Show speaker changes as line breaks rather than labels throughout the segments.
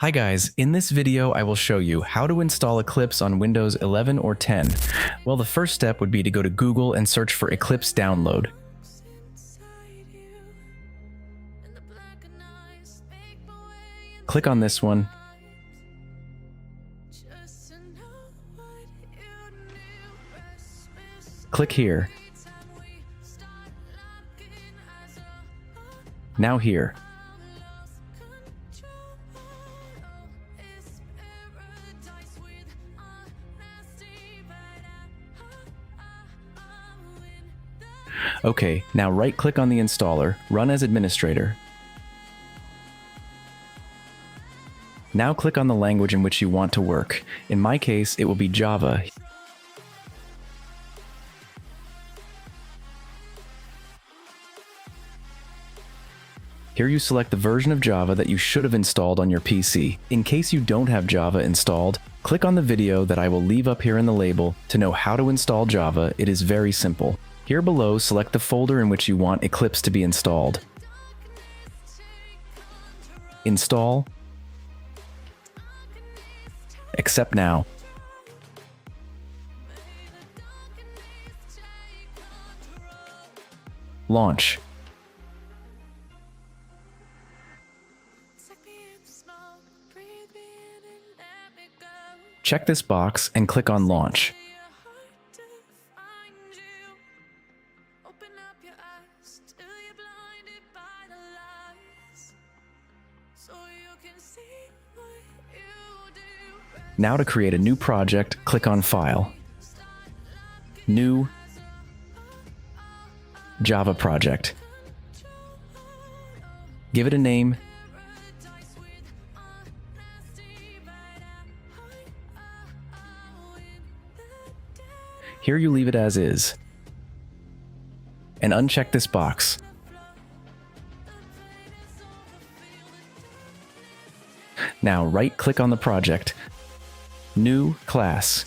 Hi guys, in this video I will show you how to install Eclipse on Windows 11 or 10. Well, the first step would be to go to Google and search for Eclipse download. Click on this one. Click here. Now here. Okay, now right-click on the installer, run as administrator. Now click on the language in which you want to work. In my case, it will be Java. Here you select the version of Java that you should have installed on your PC. In case you don't have Java installed, click on the video that I will leave up here in the label to know how to install Java. It is very simple. Here below, select the folder in which you want Eclipse to be installed. Install. Accept now. Launch. Check this box and click on Launch. Now to create a new project, click on File. New Java project. Give it a name. Here you leave it as is. And uncheck this box. Now right-click on the project. New class.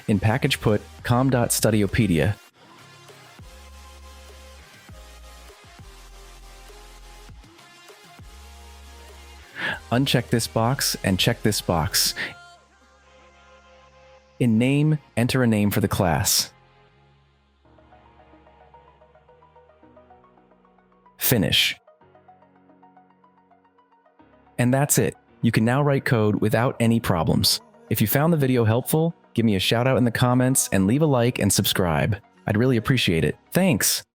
In package put com.studiopedia. Uncheck this box and check this box. In name, enter a name for the class. Finish. And that's it. You can now write code without any problems. If you found the video helpful, give me a shout out in the comments and leave a like and subscribe. I'd really appreciate it. Thanks!